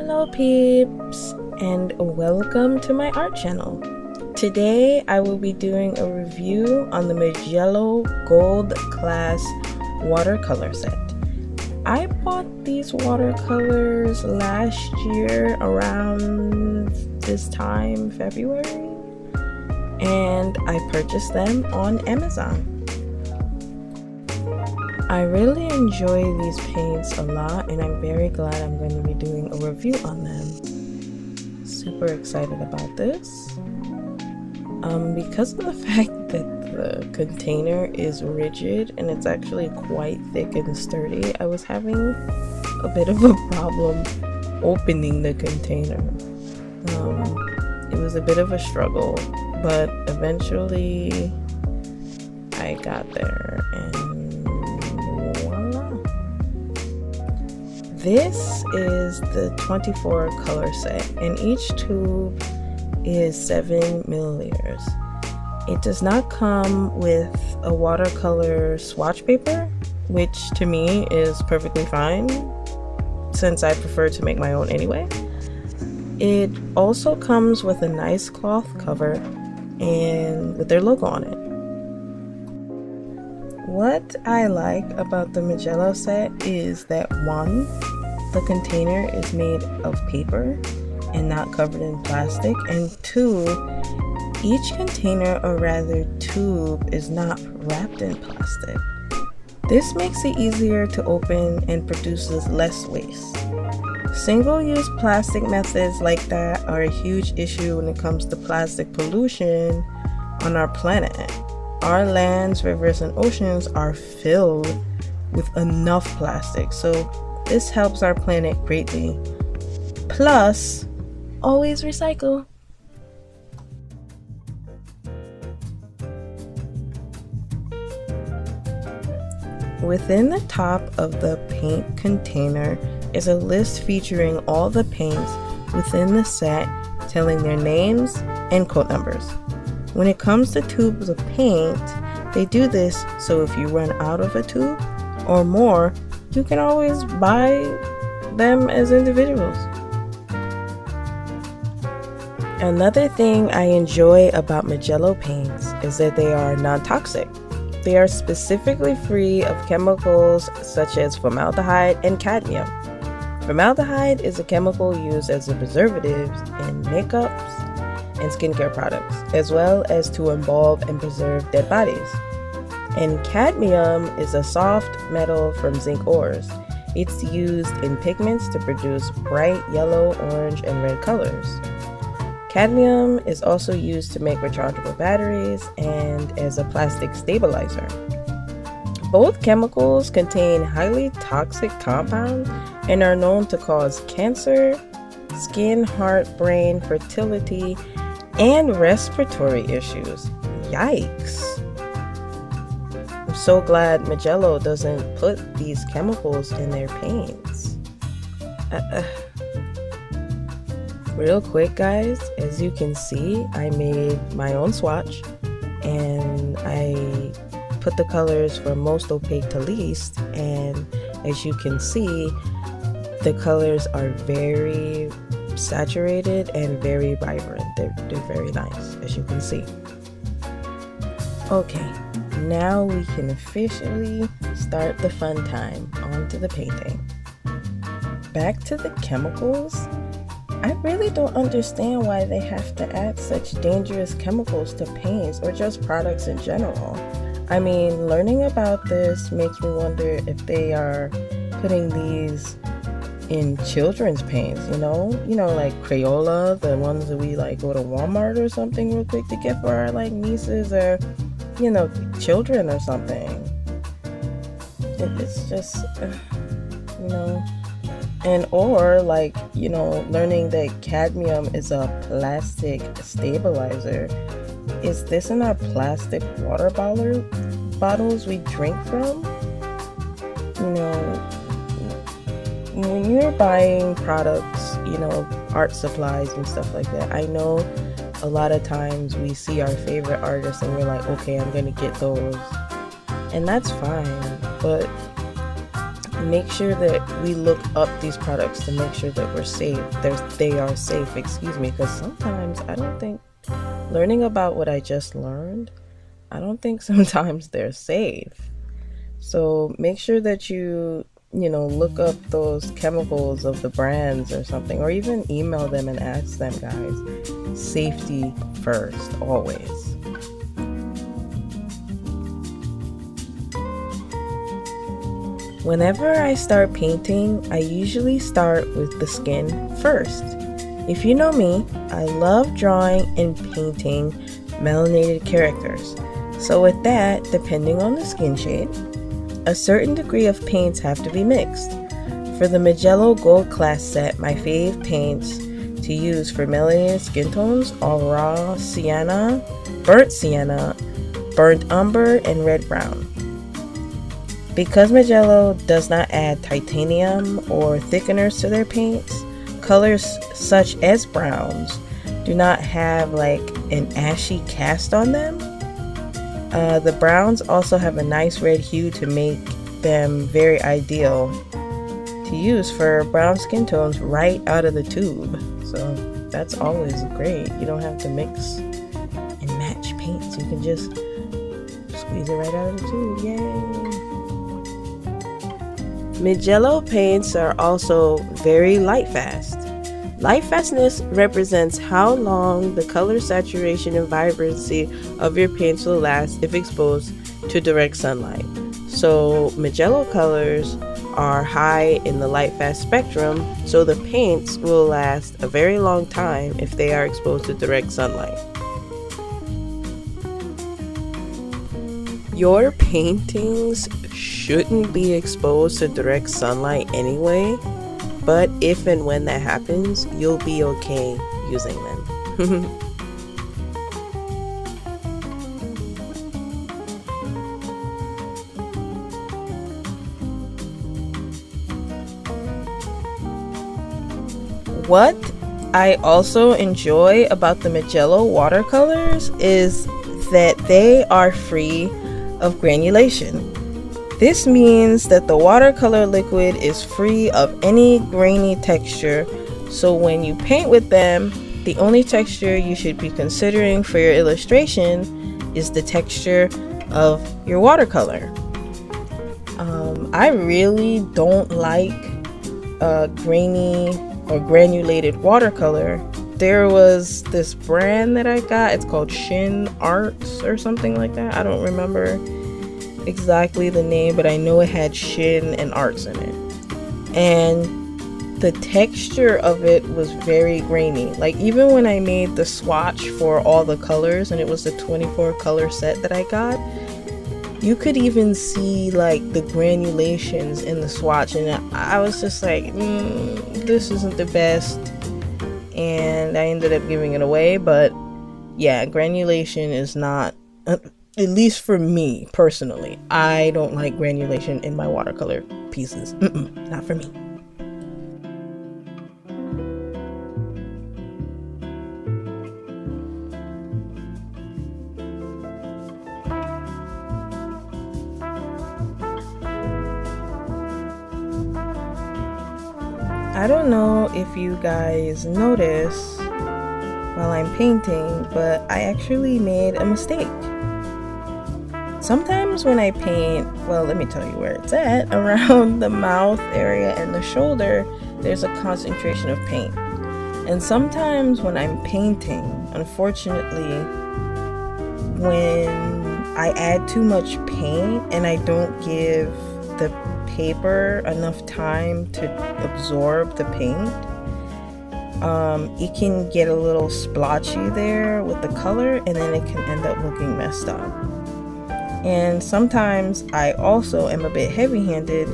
Hello peeps, and welcome to my art channel. Today I will be doing a review on the Mijello Gold Class watercolor set. I bought these watercolors last year around this time, February, and I purchased them on Amazon. I really enjoy these paints a lot, and I'm very glad I'm going to be doing a review on them. Super excited about this. Because of the fact that the container is rigid and it's actually quite thick and sturdy, I was having a bit of a problem opening the container. It was a bit of a struggle, but eventually I got there, and this is the 24 color set, and each tube is 7 milliliters. It does not come with a watercolor swatch paper, which to me is perfectly fine since I prefer to make my own anyway. It also comes with a nice cloth cover and with their logo on it. What I like about the Mijello set is that 1, the container is made of paper and not covered in plastic, and 2, each container, or rather tube, is not wrapped in plastic. This makes it easier to open and produces less waste. Single-use plastic methods like that are a huge issue when it comes to plastic pollution on our planet. Our lands, rivers, and oceans are filled with enough plastic, so this helps our planet greatly. Plus, always recycle. Within the top of the paint container is a list featuring all the paints within the set, telling their names and code numbers. When it comes to tubes of paint, they do this so if you run out of a tube or more, you can always buy them as individuals. Another thing I enjoy about Mijello paints is that they are non-toxic. They are specifically free of chemicals such as formaldehyde and cadmium. Formaldehyde is a chemical used as a preservative in makeups and skincare products, as well as to embalm and preserve dead bodies. And cadmium is a soft metal from zinc ores. It's used in pigments to produce bright yellow, orange, and red colors. Cadmium is also used to make rechargeable batteries and as a plastic stabilizer. Both chemicals contain highly toxic compounds and are known to cause cancer, skin, heart, brain, fertility, and respiratory issues. Yikes! I'm so glad Mijello doesn't put these chemicals in their paints. Real quick guys, as you can see, I made my own swatch and I put the colors from most opaque to least, and as you can see, the colors are very saturated and very vibrant. They're very nice, as you can see. Okay, now we can officially start the fun time. On to the painting. Back to the chemicals. I really don't understand why they have to add such dangerous chemicals to paints or just products in general. I mean, learning about this makes me wonder if they are putting these in children's paints, you know, like Crayola, the ones that we like go to Walmart or something real quick to get for our like nieces or, you know, children or something. It's just, you know. And or like, you know, learning that cadmium is a plastic stabilizer. Is this in our plastic water bottles we drink from? You know, when you're buying products, you know, art supplies and stuff like that, I know a lot of times we see our favorite artists and we're like, okay, I'm gonna get those. And that's fine, but make sure that we look up these products to make sure that we're safe. They are safe, excuse me, because sometimes I don't think, learning about what I just learned, I don't think sometimes they're safe. So make sure that you look up those chemicals of the brands or something, or even email them and ask them, guys. Safety first, always. Whenever I start painting, I usually start with the skin first. If you know me, I love drawing and painting melanated characters. So with that, depending on the skin shade, a certain degree of paints have to be mixed. For the Mijello Gold Class set, my fave paints to use for melanated skin tones are raw sienna, burnt umber, and red brown. Because Mijello does not add titanium or thickeners to their paints, colors such as browns do not have like an ashy cast on them. The browns also have a nice red hue to make them very ideal to use for brown skin tones right out of the tube. So that's always great. You don't have to mix and match paints. You can just squeeze it right out of the tube. Yay! Mijello paints are also very light fast. Light fastness represents how long the color saturation and vibrancy of your paints will last if exposed to direct sunlight. So Mijello colors are high in the light fast spectrum, so the paints will last a very long time if they are exposed to direct sunlight. Your paintings shouldn't be exposed to direct sunlight anyway, but if and when that happens, you'll be okay using them. What I also enjoy about the Mijello watercolors is that they are free of granulation. This means that the watercolor liquid is free of any grainy texture, so when you paint with them, the only texture you should be considering for your illustration is the texture of your watercolor. I really don't like grainy or granulated watercolor. There was this brand that I got, it's called Shin Arts or something like that. I don't remember exactly the name, but I know it had Shin and Arts in it. And the texture of it was very grainy. Like even when I made the swatch for all the colors, and it was the 24 color set that I got, you could even see like the granulations in the swatch, and I was just like, this isn't the best, and I ended up giving it away. But yeah, granulation is not, at least for me personally, I don't like granulation in my watercolor pieces. Not for me. I don't know if you guys notice while I'm painting, but I actually made a mistake. Sometimes when I paint, well, let me tell you where it's at, around the mouth area and the shoulder, there's a concentration of paint. And sometimes when I'm painting, unfortunately, when I add too much paint and I don't give the paper enough time to absorb the paint, it can get a little splotchy there with the color, and then it can end up looking messed up. And sometimes I also am a bit heavy-handed,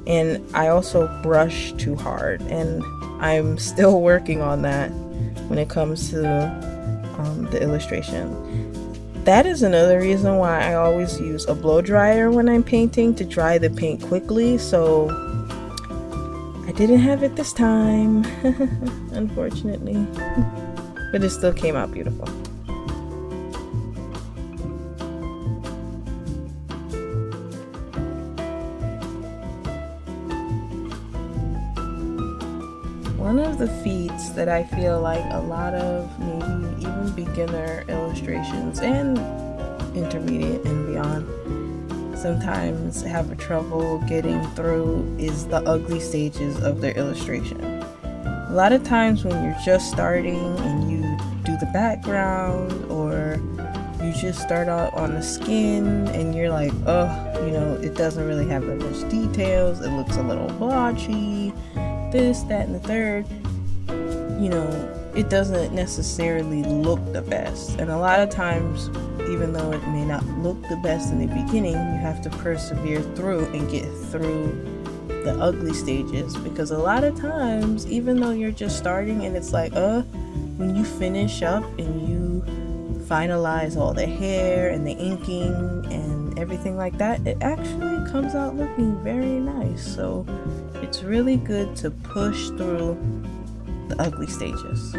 and I also brush too hard, and I'm still working on that when it comes to the illustration. That is another reason why I always use a blow dryer when I'm painting, to dry the paint quickly. So I didn't have it this time, unfortunately, but it still came out beautiful. one of the feats that I feel like a lot of maybe even beginner illustrations and intermediate and beyond sometimes have trouble getting through is the ugly stages of their illustration. A lot of times when you're just starting and you do the background, or you just start out on the skin and you're like, oh, you know, it doesn't really have that much details, it looks a little blotchy, this, that, and the third, you know, it doesn't necessarily look the best. And a lot of times, even though it may not look the best in the beginning, you have to persevere through and get through the ugly stages, because a lot of times, even though you're just starting and it's like, when you finish up and you finalize all the hair and the inking and everything like that, it actually comes out looking very nice. So it's really good to push through the ugly stages.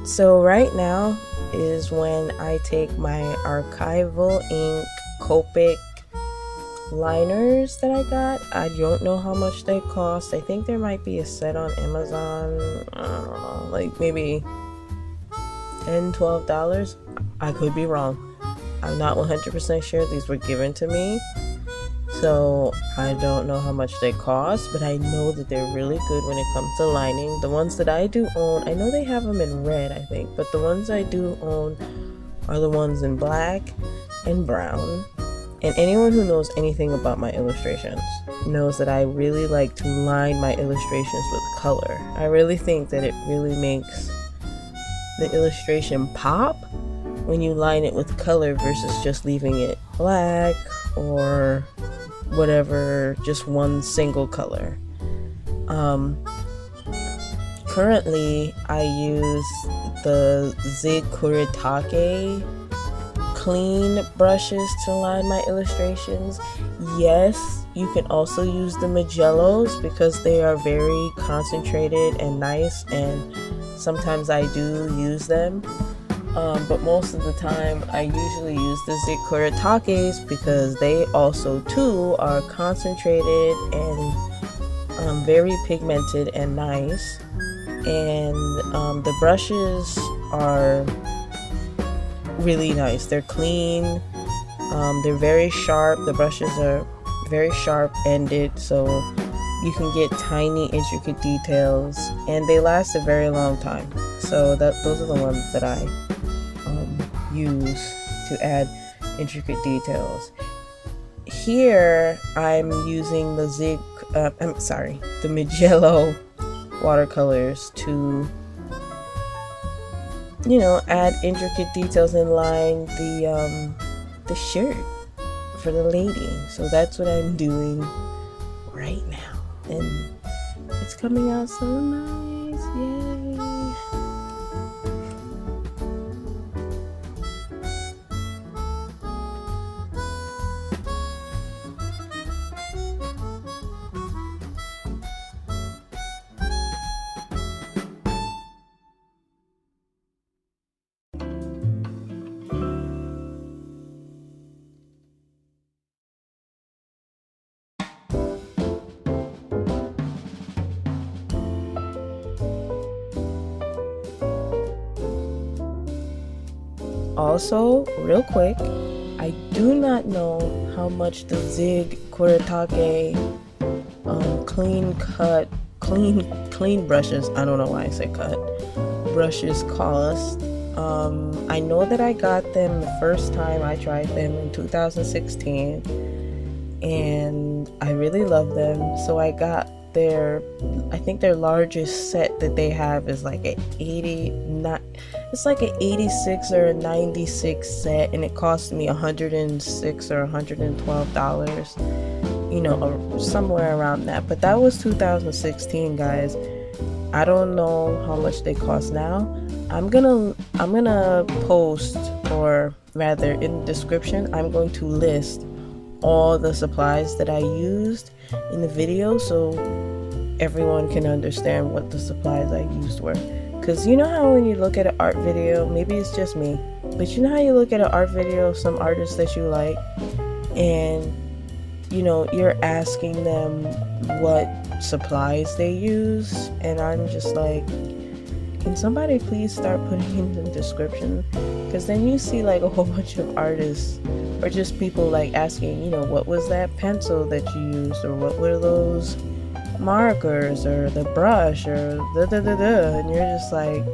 So right now is when I take my Archival ink Copic liners that I got. I don't know how much they cost. I think there might be a set on Amazon, I don't know, like maybe $10-12. I could be wrong. I'm not 100% sure. These were given to me, so I don't know how much they cost, but I know that they're really good when it comes to lining. The ones that I do own, I know they have them in red, I think, but the ones I do own are the ones in black and brown. And anyone who knows anything about my illustrations knows that I really like to line my illustrations with color. I really think that it really makes the illustration pop when you line it with color versus just leaving it black or whatever, just one single color. Currently I use the Zig Kuretake clean brushes to line my illustrations. Yes, you can also use the Mijellos because they are very concentrated and nice, and sometimes I do use them. But most of the time I usually use the Zig Kuretakes because they also too are concentrated and very pigmented and nice. And the brushes are really nice. They're clean, they're very sharp. The brushes are very sharp ended, so you can get tiny intricate details, and they last a very long time. So those are the ones that I use to add intricate details. Here I'm using the the Mijello watercolors to, you know, add intricate details and line the shirt for the lady. So that's what I'm doing right now, and it's coming out so nice. Yay! Also, real quick, I do not know how much the Zig Kuretake clean brushes, I don't know why I say cut, brushes cost. I know that I got them the first time I tried them in 2016, and I really love them. So I got I think their largest set that they have is like an 86 or a 96 set, and it cost me $106 or $112, you know, somewhere around that. But that was 2016, guys. I don't know how much they cost now. I'm gonna post, or rather in the description, I'm going to list all the supplies that I used in the video so everyone can understand what the supplies I used were. Because you know how when you look at an art video, maybe it's just me, but you know how you look at an art video of some artist that you like, and you know, you're asking them what supplies they use, and I'm just like, can somebody please start putting in the description? Because then you see like a whole bunch of artists or just people like asking, you know, what was that pencil that you used, or what were those markers, or the brush, or and you're just like,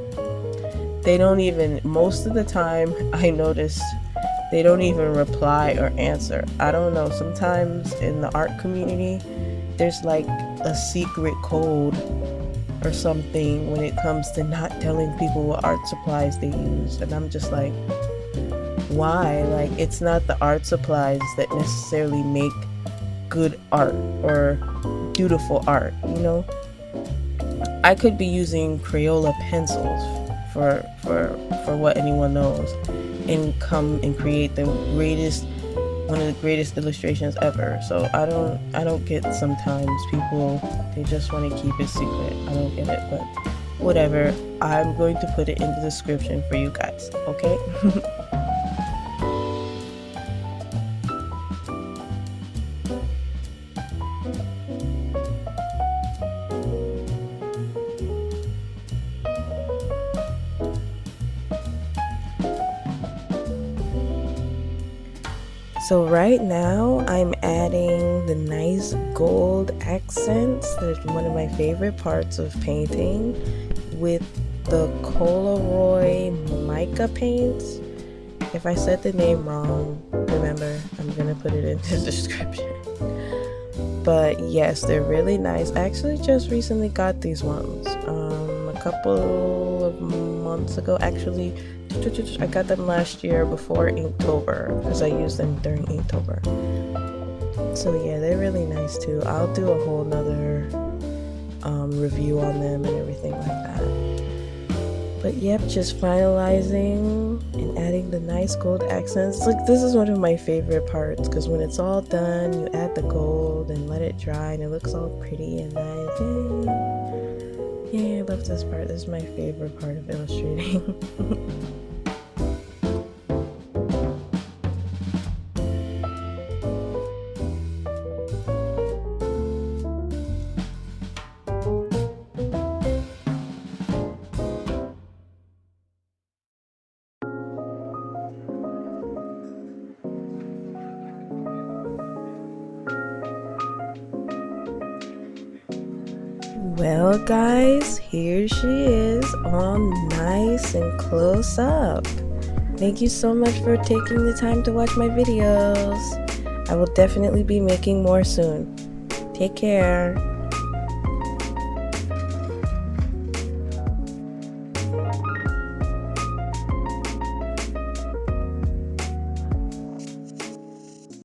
they don't even, most of the time I noticed they don't even reply or answer. I don't know, sometimes in the art community there's like a secret code or something when it comes to not telling people what art supplies they use, and I'm just like, why? Like, it's not the art supplies that necessarily make good art or beautiful art, you know? I could be using Crayola pencils for what anyone knows, and come and create one of the greatest illustrations ever. So I don't get, sometimes people, they just want to keep it secret. I don't get it, but whatever. I'm going to put it in the description for you guys, okay? So right now I'm adding the nice gold accents. That's one of my favorite parts of painting, with the Coliro mica paints. If I said the name wrong, remember, I'm gonna put it in the description. But yes, they're really nice. I actually just recently got these ones a couple of months ago. Actually, I got them last year before Inktober, because I used them during Inktober. So yeah, they're really nice too. I'll do a whole nother review on them and everything like that. But yep, just finalizing and adding the nice gold accents. Like, this is one of my favorite parts, because when it's all done, you add the gold and let it dry, and it looks all pretty and nice. Yeah, I love this part. This is my favorite part of illustrating. Well guys, here she is, all nice and close up. Thank you so much for taking the time to watch my videos. I will definitely be making more soon. Take care.